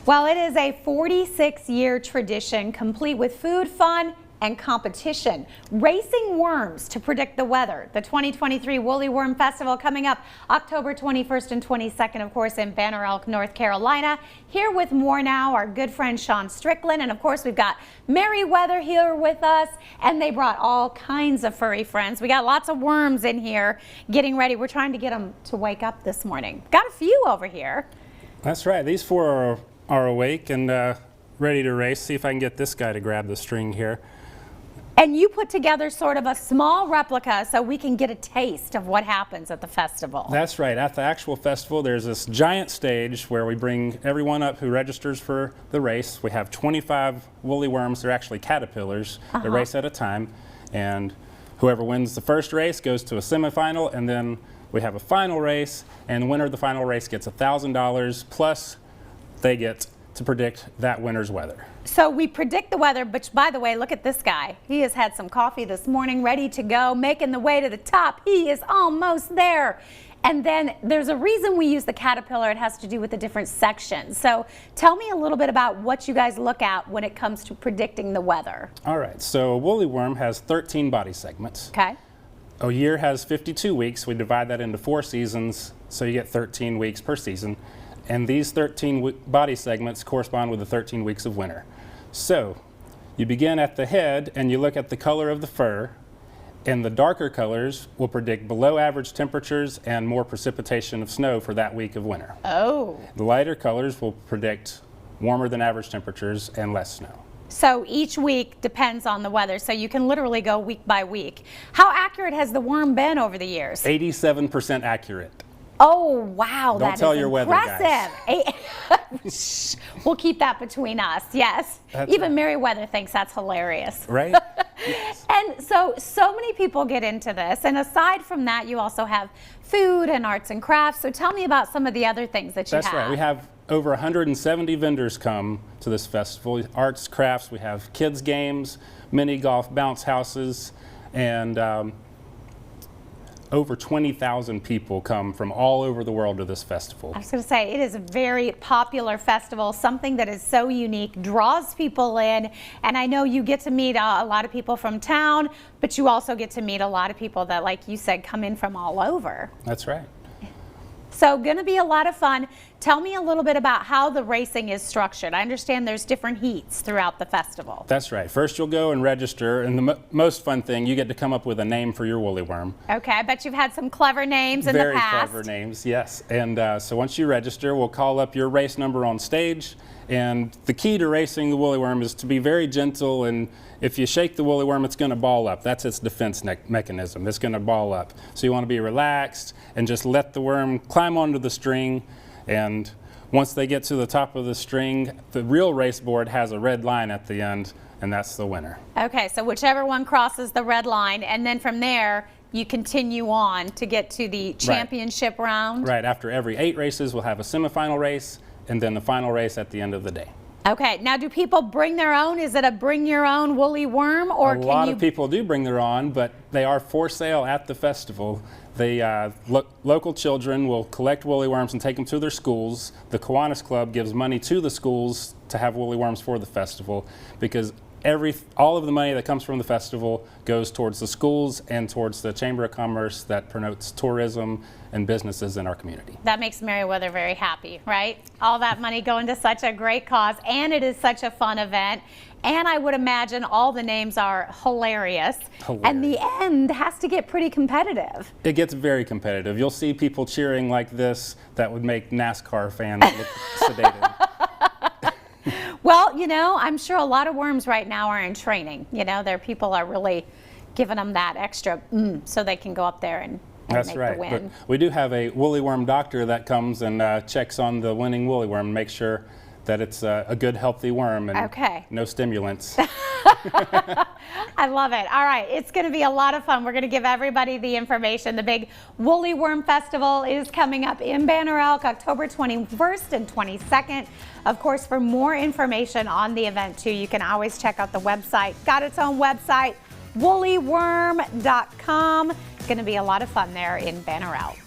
Well, it is a 46-year tradition complete with food, fun, and competition. Racing worms to predict the weather. The 2023 Woolly Worm Festival coming up October 21st and 22nd, of course, in Banner Elk, North Carolina. Here with more now, our good friend Shawn Stricklen, and of course we've got Merryweather here with us, and they brought all kinds of furry friends. We got lots of worms in here getting ready. We're trying to get them to wake up this morning. Got a few over here. That's right. These four are awake and ready to race. See if I can get this guy to grab the string here. And you put together sort of a small replica so we can get a taste of what happens at the festival. That's right. At the actual festival, there's this giant stage where we bring everyone up who registers for the race. We have 25 woolly worms. They're actually caterpillars. They race at a time. And whoever wins the first race goes to a semifinal, and then we have a final race, and the winner of the final race gets $1,000, plus they get to predict that winner's weather. So we predict the weather, but by the way, look at this guy. He has had some coffee this morning, ready to go, making the way to the top. He is almost there. And then there's a reason we use the caterpillar. It has to do with the different sections. So tell me a little bit about what you guys look at when it comes to predicting the weather. All right, so a woolly worm has 13 body segments. Okay. A year has 52 weeks. We divide that into 4 seasons, so you get 13 weeks per season. And these 13 body segments correspond with the 13 weeks of winter. So you begin at the head and you look at the color of the fur, and the darker colors will predict below average temperatures and more precipitation of snow for that week of winter. Oh. The lighter colors will predict warmer than average temperatures and less snow. So each week depends on the weather, so you can literally go week by week. How accurate has the worm been over the years? 87% accurate. Oh, wow. Don't tell your weather guys. Impressive. We'll keep that between us, yes. Even Merryweather thinks that's hilarious. Right? Yes. And so many people get into this. And aside from that, you also have food and arts and crafts. So tell me about some of the other things that you have. That's right. We have over 170 vendors come to this festival. Arts, crafts, we have kids games, mini golf, bounce houses, and over 20,000 people come from all over the world to this festival. I was going to say, it is a very popular festival, something that is so unique, draws people in, and I know you get to meet a lot of people from town, but you also get to meet a lot of people that, like you said, come in from all over. That's right. So going to be a lot of fun. Tell me a little bit about how the racing is structured. I understand there's different heats throughout the festival. That's right. First you'll go and register, and the most fun thing, you get to come up with a name for your woolly worm. Okay, I bet you've had some clever names in the past. Very clever names, yes. And so once you register, we'll call up your race number on stage, and the key to racing the woolly worm is to be very gentle, and if you shake the woolly worm, it's going to ball up. That's its defense mechanism. It's going to ball up. So you want to be relaxed and just let the worm climb onto the string, and once they get to the top of the string, the real race board has a red line at the end, and that's the winner. Okay, so whichever one crosses the red line, and then from there, you continue on to get to the championship round? Right. After every 8 races, we'll have a semifinal race, and then the final race at the end of the day. Okay, now do people bring their own? Is it a bring your own woolly worm, or a lot of people do bring their own, but they are for sale at the festival. They local children will collect woolly worms and take them to their schools. The Kiwanis Club gives money to the schools to have woolly worms for the festival, because all of the money that comes from the festival goes towards the schools and towards the Chamber of Commerce that promotes tourism and businesses in our community. That makes Merryweather very happy, right? All that money going to such a great cause, and it is such a fun event. And I would imagine all the names are hilarious. And the end has to get pretty competitive. It gets very competitive. You'll see people cheering like this that would make NASCAR fans look sedated. Well, you know, I'm sure a lot of worms right now are in training. You know, their people are really giving them that extra so they can go up there and That's make right. the win. But we do have a woolly worm doctor that comes and checks on the winning woolly worm and makes sure that it's a good, healthy worm and no stimulants. I love it. All right, it's going to be a lot of fun. We're going to give everybody the information. The big Woolly Worm Festival is coming up in Banner Elk, October 21st and 22nd. Of course, for more information on the event, too, you can always check out the website. Got its own website, woollyworm.com. It's going to be a lot of fun there in Banner Elk.